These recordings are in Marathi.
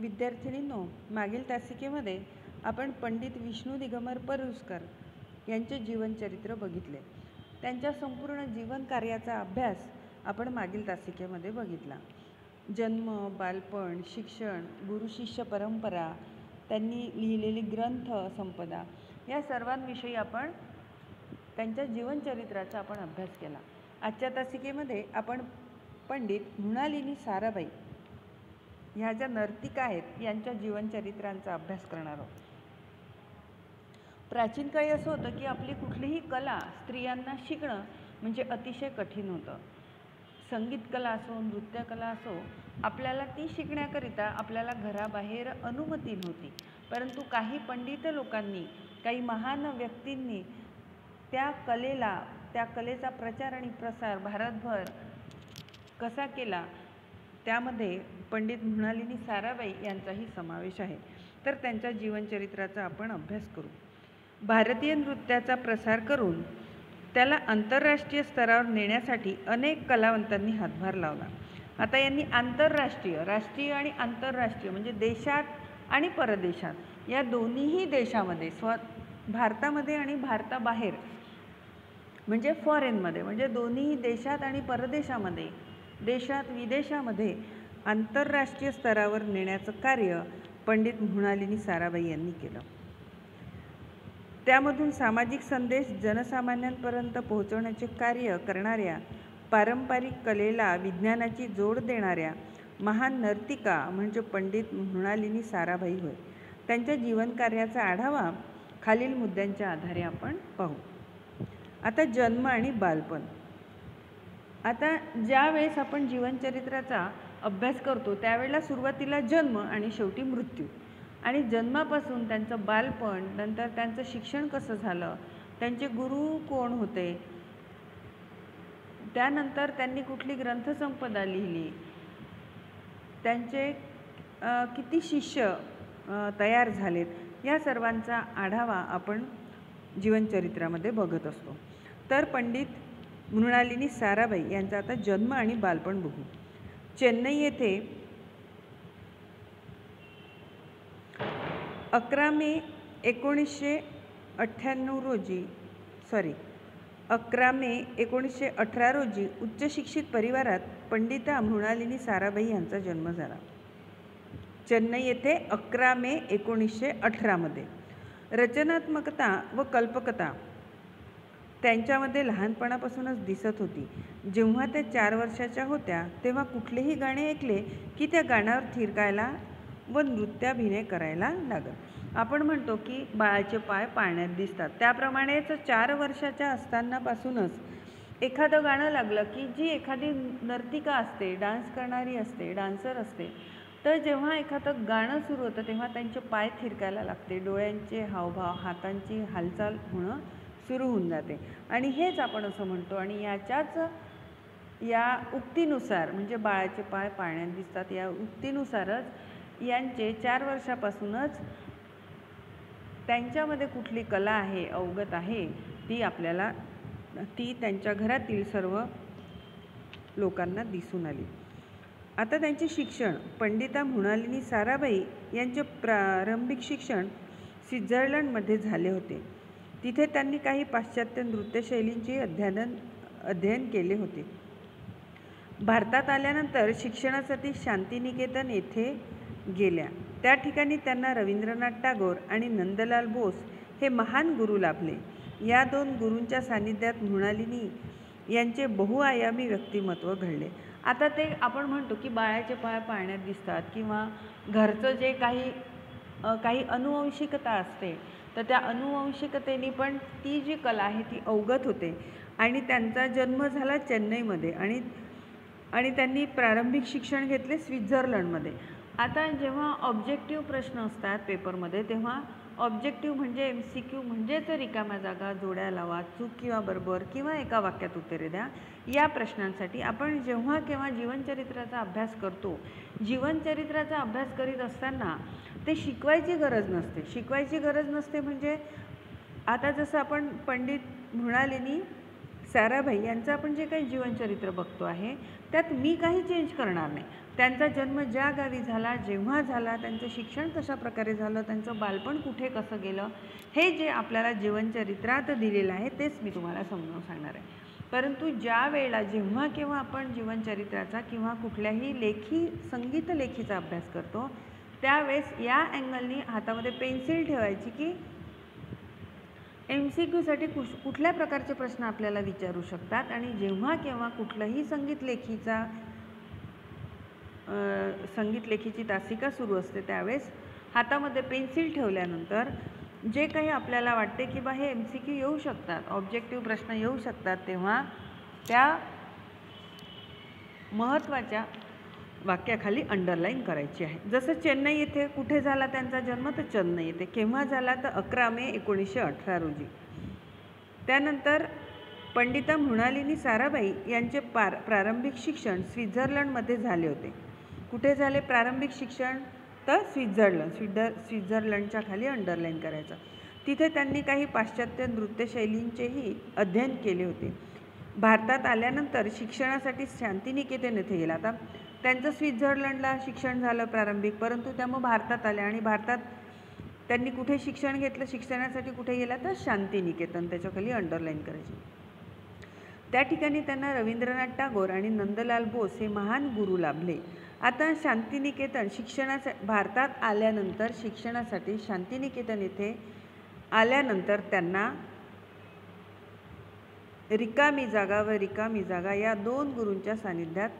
विद्यार्थिनींनो, मागील तासिकेमध्ये आपण पंडित विष्णू दिगंबर परुसकर यांचे जीवनचरित्र बघितले. त्यांच्या संपूर्ण जीवन कार्याचा अभ्यास आपण मागील तासिकेमध्ये बघितला. जन्म, बालपण, शिक्षण, गुरुशिष्य परंपरा, त्यांनी लिहिलेली ग्रंथ संपदा या सर्वांविषयी आपण त्यांच्या जीवनचरित्राचा आपण अभ्यास केला. आजच्या तासिकेमध्ये आपण पंडित मृणालिनी साराभाई ह्या ज्या नर्तिका आहेत यांच्या जीवनचरित्रांचा अभ्यास करणार आहोत. प्राचीन काळी असं होतं की आपली कुठलीही कला स्त्रियांना शिकणं म्हणजे अतिशय कठीण होतं. संगीत कला असो, नृत्यकला असो, आपल्याला ती शिकण्याकरिता आपल्याला घराबाहेर अनुमती नव्हती. परंतु काही पंडित लोकांनी, काही महान व्यक्तींनी त्या कलेचा प्रचार आणि प्रसार भारतभर कसा केला, त्यामध्ये पंडित मृणालिनी साराभाई यांचाही समावेश आहे. तर त्यांच्या जीवनचरित्राचा आपण अभ्यास करू. भारतीय नृत्याचा प्रसार करून त्याला आंतरराष्ट्रीय स्तरावर नेण्यासाठी अनेक कलावंतांनी हातभार लावला. आता यांनी आंतरराष्ट्रीय, राष्ट्रीय आणि आंतरराष्ट्रीय म्हणजे देशात आणि परदेशात या दोन्हीही देशामध्ये भारतामध्ये आणि भारताबाहेर म्हणजे फॉरेनमध्ये म्हणजे दोन्हीही देशात आणि परदेशामध्ये, देशात विदेशामध्ये आंतरराष्ट्रीय स्तरावर नेण्याचं कार्य पंडित मृणालिनी साराभाई यांनी केलं. त्यामधून सामाजिक संदेश जनसामान्यांपर्यंत पोहोचवण्याचे कार्य करणाऱ्या, पारंपरिक कलेला विज्ञानाची जोड देणाऱ्या महान नर्तिका म्हणजे पंडित मृणालिनी साराभाई होय. त्यांच्या जीवनकार्याचा आढावा खालील मुद्द्यांच्या आधारे आपण पाहू. आता जन्म आणि बालपण. आता ज्या वेळेस आपण जीवनचरित्राचा अभ्यास करतो त्यावेळेला सुरुवातीला जन्म आणि शेवटी मृत्यू, आणि जन्मापासून त्यांचं बालपण, नंतर त्यांचं शिक्षण कसं झालं, त्यांचे गुरु कोण होते, त्यानंतर त्यांनी कुठली ग्रंथसंपदा लिहिली, त्यांचे किती शिष्य तयार झालेत, या सर्वांचा आढावा आपण जीवनचरित्रामध्ये बघत असतो. तर पंडित मृणालिनी साराभाई यांचा आता जन्म आणि बालपण बघू. चेन्नई येथे 11 मे 1918 रोजी उच्च शिक्षित परिवारात पंडिता मृणालिनी साराभाई यांचा जन्म झाला. चेन्नई येथे 11 मे 1918 मध्ये. रचनात्मकता व कल्पकता त्यांच्यामध्ये लहानपणापासूनच दिसत होती. जेव्हा त्या 4 वर्षाच्या होत्या तेव्हा कुठलेही गाणे ऐकले की त्या गाण्यावर थिरकायला व नृत्याभिनय करायला लागत. आपण म्हणतो की बाळाचे पाय पाळण्यात दिसतात, त्याप्रमाणेच 4 वर्षाच्या असतानापासूनच एखादं गाणं लागलं की जी एखादी नर्तिका असते, डान्स करणारी असते, डान्सर असते, तर जेव्हा एखादं गाणं सुरू होतं तेव्हा त्यांचे पाय थिरकायला लागते, डोळ्यांचे हावभाव, हातांची हालचाल होणं सुरू होऊन जाते. आणि हेच आपण असं म्हणतो. आणि या उक्तीनुसार म्हणजे बाळाचे पाय पाळण्यात दिसतात या उक्तीनुसारच यांचे 4 वर्षापासूनच त्यांच्यामध्ये कुठली कला आहे, अवगत आहे, ती त्यांच्या घरातील सर्व लोकांना दिसून आली. आता त्यांचे शिक्षण. पंडिता मृणालिनी साराभाई यांचे प्रारंभिक शिक्षण स्वित्झर्लंडमध्ये झाले होते. तिथे त्यांनी काही पाश्चात्य नृत्यशैलींचे अध्ययन केले होते. भारतात आल्यानंतर शिक्षणासाठी शांतिनिकेतन येथे गेल्या. त्या ठिकाणी त्यांना रवींद्रनाथ टागोर आणि नंदलाल बोस हे महान गुरु लाभले. या 2 गुरूंच्या सान्निध्यात मृणालिनी यांचे बहुआयामी व्यक्तिमत्व घडले. आता ते आपण म्हणतो की बाळाचे पाय पाळण्यात दिसतात किंवा घरचं जे काही अनुवंशिकता असते, तर त्या अनुवंशिकतेने पण ती जी कला आहे ती अवगत होते. आणि त्यांचा जन्म झाला चेन्नईमध्ये आणि त्यांनी प्रारंभिक शिक्षण घेतले स्वित्झर्लंडमध्ये. आता जेव्हा ऑब्जेक्टिव्ह प्रश्न असतात पेपरमध्ये तेव्हा ऑब्जेक्टिव्ह म्हणजे MCQ म्हणजेच रिकाम्या जागा, जोड्या लावा, चूक किंवा बरोबर किंवा एका वाक्यात उत्तरे द्या, या प्रश्नांसाठी आपण जेव्हा केव्हा जीवनचरित्राचा अभ्यास करतो, जीवनचरित्राचा अभ्यास करीत असताना ते शिकवायची गरज नसते. म्हणजे आता जसं आपण पंडित मृणालिनी साराभाई यांचं आपण जे काही जीवनचरित्र बघतो आहे त्यात मी काही चेंज करणार नाही. त्यांचा जन्म ज्या गावी झाला, जेव्हा झाला, त्यांचं शिक्षण कशा प्रकारे झालं, त्यांचं बालपण कुठे कसं गेलं, हे जे आपल्याला जीवनचरित्रात दिलेलं आहे तेच मी तुम्हाला समजावून सांगणार आहे. परंतु ज्या वेळेला जेव्हा केव्हा आपण जीवनचरित्राचा किंवा कुठल्याही संगीत लेखीचा अभ्यास करतो, त्यावेळेस या अँगलनी हातामध्ये पेन्सिल ठेवायची की MCQसाठी कुठल्या प्रकारचे प्रश्न आपल्याला विचारू शकतात. आणि जेव्हा केव्हा कुठलंही संगीत लेखीची तासिका सुरू असते, त्यावेळेस हातामध्ये पेन्सिल ठेवल्यानंतर जे काही आपल्याला वाटते की बा हे MCQ येऊ शकतात, ऑब्जेक्टिव्ह प्रश्न येऊ शकतात, तेव्हा त्या महत्त्वाच्या वाक्याखाली अंडरलाईन करायची आहे. जसं चेन्नई येथे कुठे झाला त्यांचा जन्म, तर चेन्नई येथे. केव्हा झाला, तर 11 मे 1918 रोजी. त्यानंतर पंडिता मृणालिनी साराभाई यांचे प्रारंभिक शिक्षण स्वित्झर्लंडमध्ये झाले होते. कुठे झाले प्रारंभिक शिक्षण, तर स्वित्झर्लंडच्या खाली अंडरलाईन करायचं. तिथे त्यांनी काही पाश्चात्य नृत्यशैलींचेही अध्ययन केले होते. भारतात आल्यानंतर शिक्षणासाठी शांतिनिकेतन येथे गेला. आता त्यांचं स्वित्झर्लंडला शिक्षण झालं प्रारंभिक, परंतु त्या मग भारतात आल्या आणि भारतात त्यांनी कुठे शिक्षण घेतलं, शिक्षणासाठी कुठे गेला, तर शांतिनिकेतन, त्याच्याखाली अंडरलाईन करायची. त्या ठिकाणी त्यांना रवींद्रनाथ टागोर आणि नंदलाल बोस हे महान गुरु लाभले. आता शांतिनिकेतन भारतात आल्यानंतर शिक्षणासाठी शांतिनिकेतन येथे आल्यानंतर त्यांना रिकामी जागा या 2 गुरूंच्या सानिध्यात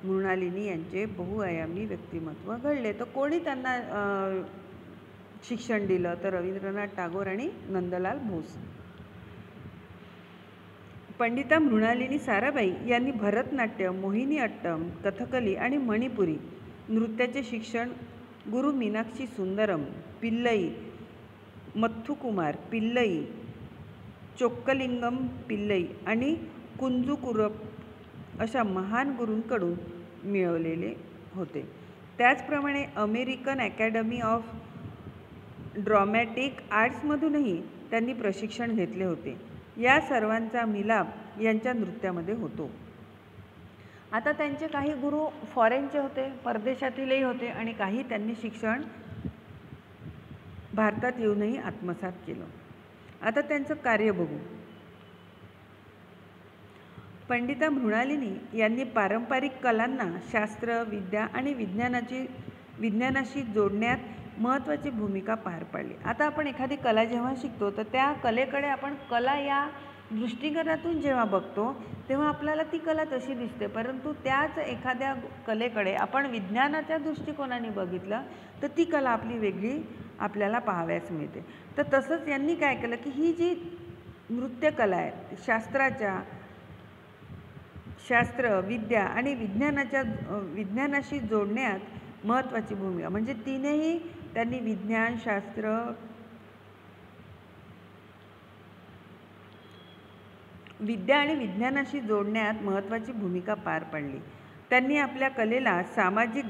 मृणालिनी यांचे बहुआयामी व्यक्तिमत्व घडले. तर कोणी त्यांना शिक्षण दिलं, तर रवींद्रनाथ टागोर आणि नंदलाल बोस. पंडिता मृणालिनी साराभाई यांनी भरतनाट्यम, मोहिनीअट्टम, कथकली आणि मणिपुरी नृत्याचे शिक्षण गुरु मीनाक्षी सुंदरम पिल्लई, मथुकुमार पिल्लई, चोक्कलिंगम पिल्लई आणि कुंजुकुरप अशा महान गुरूंकडून मिळवलेले होते. त्याचप्रमाणे अमेरिकन अकॅडमी ऑफ ड्रॅमॅटिक आर्ट्समधूनही त्यांनी प्रशिक्षण घेतले होते. या सर्वांचा मिलाप यांच्या नृत्यामध्ये होतो. आता त्यांचे काही गुरु फॉरेनचे होते, परदेशातीलही होते, आणि काही त्यांनी शिक्षण भारतात येऊनही आत्मसात केलं. आता त्यांचं कार्य बघू. पंडिता मृणालिनी यांनी पारंपरिक कलांना शास्त्र, विद्या आणि विज्ञानाशी जोडण्यात महत्त्वाची भूमिका पार पाडली. आता आपण एखादी कला जेव्हा शिकतो, तर त्या कलेकडे आपण कला या दृष्टिकोनातून जेव्हा बघतो, तेव्हा आपल्याला ती कला तशी दिसते. परंतु त्याच एखाद्या कलेकडे आपण विज्ञानाच्या दृष्टिकोनाने बघितलं, तर ती कला आपली वेगळी आपल्याला पाहावयास मिळते. तर तसंच यांनी काय केलं की ही जी नृत्यकला आहे, शास्त्र, विद्या आणि विज्ञानाशी जोडण्यात महत्त्वाची भूमिका, म्हणजे तिनेही त्यांनी विज्ञान, शास्त्र, विद्या आणि विज्ञानाशी जोडण्यात महत्त्वाची भूमिका पार पाडली. त्यांनी आपल्या कलेला सामाजिक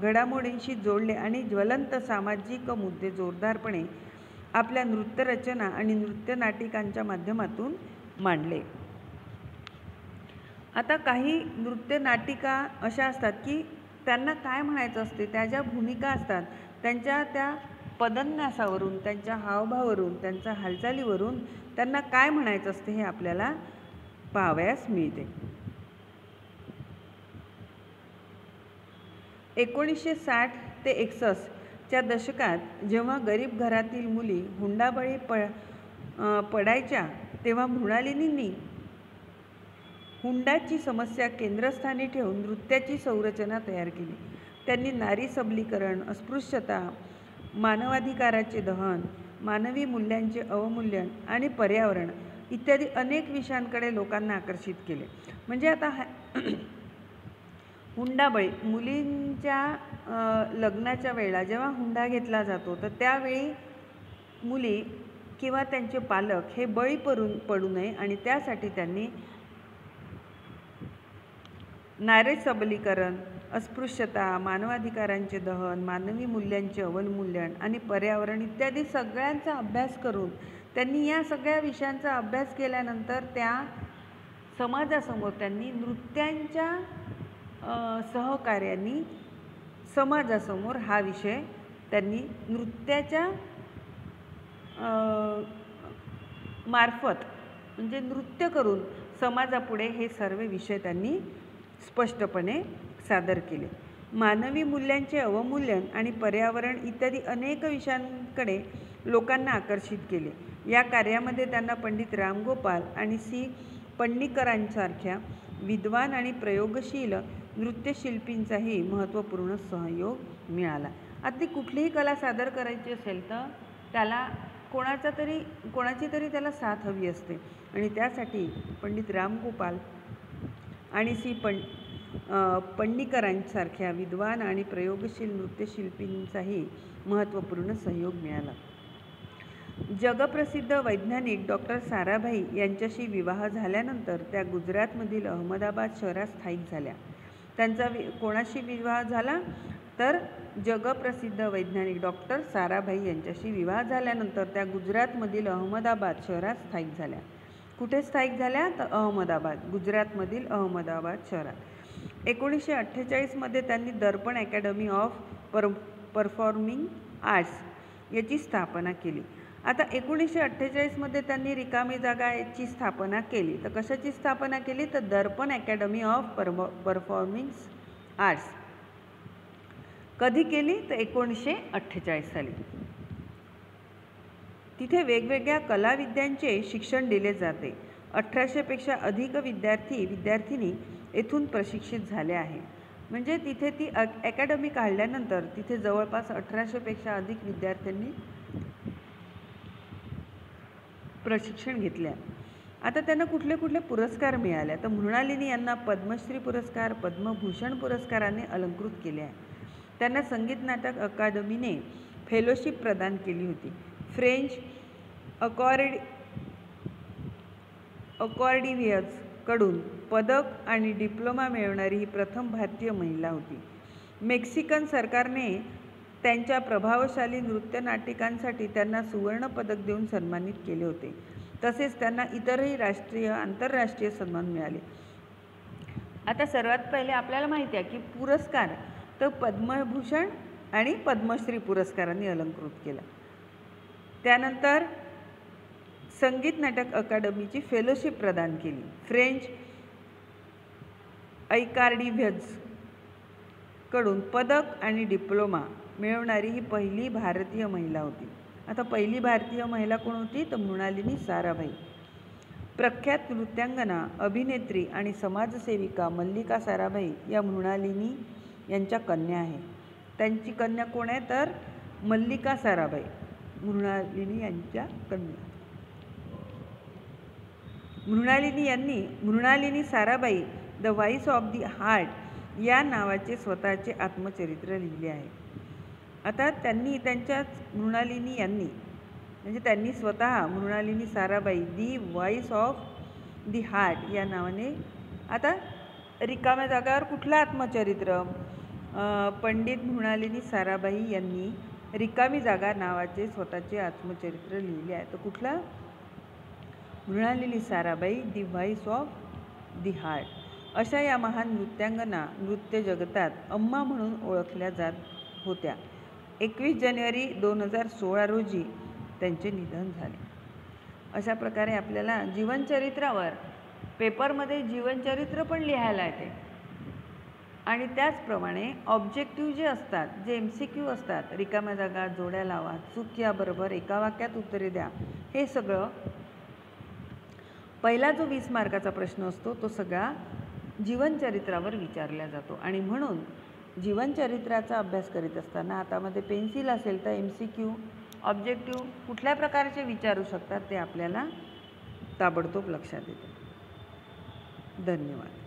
घडामोडींशी जोडले आणि ज्वलंत सामाजिक मुद्दे जोरदारपणे आपल्या नृत्यरचना आणि नृत्यनाटिकांच्या माध्यमातून मांडले. आता काही नृत्यनाटिका अशा असतात की त्यांना काय म्हणायचं असते, त्या ज्या भूमिका असतात त्यांच्या त्या पदन्यासावरून, त्यांच्या हावभावावरून, त्यांच्या हालचालीवरून त्यांना काय म्हणायचं असते हे आपल्याला पाहावयास मिळते. 1960 ते 61च्या दशकात जेव्हा गरीब घरातील मुली हुंडाबळी पडायच्या, तेव्हा मृणालिनींनी हुंडाची समस्या केंद्रस्थानी ठेवून नृत्याची संरचना तयार केली. त्यांनी नारी सबलीकरण, अस्पृश्यता, मानवाधिकाराचे दहन, मानवी मूल्यांचे अवमूल्यन आणि पर्यावरण इत्यादी अनेक विषयांकडे लोकांना आकर्षित केले. म्हणजे आता हुंडाबळी, मुलींच्या लग्नाच्या वेळेला जेव्हा हुंडा घेतला जातो, तर त्यावेळी मुली किंवा त्यांचे पालक हे बळी पडू नये, आणि त्यासाठी त्यांनी नारी सबलीकरण, अस्पृश्यता, मानवाधिकारांचे दहन, मानवी मूल्यांचे अवमूल्यन आणि पर्यावरण इत्यादी सगळ्यांचा अभ्यास करून त्यांनी या सगळ्या विषयांचा अभ्यास केल्यानंतर त्या समाजासमोर त्यांनी नृत्यांच्या सहकार्यांनी समाजासमोर हा विषय त्यांनी नृत्याच्या मार्फत म्हणजे नृत्य करून समाजापुढे हे सर्व विषय त्यांनी स्पष्टपणे सादर केले. मानवी मूल्यांचे अवमूल्यन आणि पर्यावरण इत्यादी अनेक विषयांकडे लोकांना आकर्षित केले. या कार्यामध्ये त्यांना पंडित रामगोपाल आणि सी पण्णीकरांसारख्या विद्वान आणि प्रयोगशील नृत्यशिल्पींचाही महत्त्वपूर्ण सहयोग मिळाला. आता ती कुठलीही कला सादर करायची असेल तर त्याला कोणाची तरी त्याला साथ हवी असते आणि त्यासाठी पंडित रामगोपाल आणि सी पण्णीकरांसारख्या विद्वान आणि प्रयोगशील नृत्यशिल्पींचाही महत्त्वपूर्ण सहयोग मिळाला. जगप्रसिद्ध वैज्ञानिक डॉक्टर साराभाई यांच्याशी विवाह झाल्यानंतर त्या गुजरातमधील अहमदाबाद शहरात स्थायिक झाल्या. त्यांचा कोणाशी विवाह झाला तर जगप्रसिद्ध वैज्ञानिक डॉक्टर साराभाई यांच्याशी विवाह झाल्यानंतर त्या गुजरातमधील अहमदाबाद शहरात स्थायिक झाल्या. कुठे स्थायिक झाल्या तर अहमदाबाद, गुजरातमधील अहमदाबाद शहरात. 1948मध्ये त्यांनी दर्पण अकॅडमी ऑफ परफॉर्मिंग आर्ट्स याची स्थापना केली. आता 1948मध्ये त्यांनी रिकामी जागा याची स्थापना केली. तर कशाची स्थापना केली तर दर्पण अकॅडमी ऑफ परफॉर्मिंग आर्ट्स. कधी केली तर 1948 साली. तिथे वेगवेगळ्या कलाविद्यांचे शिक्षण दिले जाते. 1800 पेक्षा अधिक विद्यार्थिनी येथून प्रशिक्षित झाल्या आहे. म्हणजे तिथे ती अकॅडमी काढल्यानंतर तिथे जवळपास 1800 पेक्षा अधिक विद्यार्थ्यांनी प्रशिक्षण घेतले. आता त्यांना कुठले कुठले पुरस्कार मिळाले तर मृणालिनी यांना पद्मश्री पुरस्कार, पद्मभूषण पुरस्काराने अलंकृत केले आहे. त्यांना संगीत नाटक अकादमीने फेलोशिप प्रदान केली होती. फ्रेंच अकॉर्डिव्हियर्स कडून पदक आणि डिप्लोमा मिळवणारी ही प्रथम भारतीय महिला होती. मेक्सिकन सरकारने त्यांच्या प्रभावशाली नृत्य नाटिकांसाठी त्यांना सुवर्ण पदक देऊन सन्मानित केले होते. तसेच त्यांना इतरही राष्ट्रीय आंतरराष्ट्रीय सन्मान मिळाले. आता सर्वात पहिले आपल्याला माहिती आहे की पुरस्कार तर पद्मभूषण आणि पद्मश्री पुरस्कारांनी अलंकृत केला. त्यानंतर संगीत नाटक अकादमीची फेलोशिप प्रदान केली. फ्रेंच अकॉर्डिव्हियर्स कडून पदक आणि डिप्लोमा मिळवणारी ही पहिली भारतीय महिला होती. आता पहिली भारतीय महिला कोण होती तर मृणालिनी साराभाई. प्रख्यात नृत्यांगना, अभिनेत्री आणि समाजसेविका मल्लिका साराभाई या मृणालिनी यांच्या कन्या आहे. त्यांची कन्या कोण आहे तर मल्लिका साराभाई, मृणालिनी यांच्या कन्या. Mrinalini Sarabhai the voice of the heart या नावाचे स्वतःचे आत्मचरित्र लिहिले आहे. आता मृणालिनी यांनी म्हणजे त्यांनी स्वतः मृणालिनी साराभाई दी व्हॉइस ऑफ दी हार्ट या नावाने. आता रिकाम्या जागावर कुठलं आत्मचरित्र? पंडित मृणालिनी साराभाई यांनी रिकामी जागा नावाचे स्वतःचे आत्मचरित्र लिहिले आहे. तर कुठलं? मृणालिनी साराभाई दी व्हॉइस ऑफ दी हार्ट. अशा या महान नृत्यांगना नृत्य जगतात अम्मा म्हणून ओळखल्या जात होत्या. 21 जानेवारी 2016 रोजी त्यांचे निधन झाले. अशा प्रकारे आपल्याला जीवनचरित्रावर पेपरमध्ये जीवनचरित्र पण लिहायला येते आणि त्याचप्रमाणे ऑब्जेक्टिव्ह जे असतात, जे MCQ असतात, रिकाम्या जागा, जोड्या लावा, चूक या बरोबर, एका वाक्यात उत्तरे द्या, हे सगळं पहिला जो 20 मार्काचा प्रश्न असतो तो सगळा जीवनचरित्रावर विचारला जातो. आणि म्हणून जीवनचरित्राचा अभ्यास करीत असताना हातामध्ये पेन्सिल असेल तर MCQ, ऑब्जेक्टिव्ह कुठल्या प्रकारचे विचारू शकतात ते आपल्याला ताबडतोब लक्षात येते. धन्यवाद.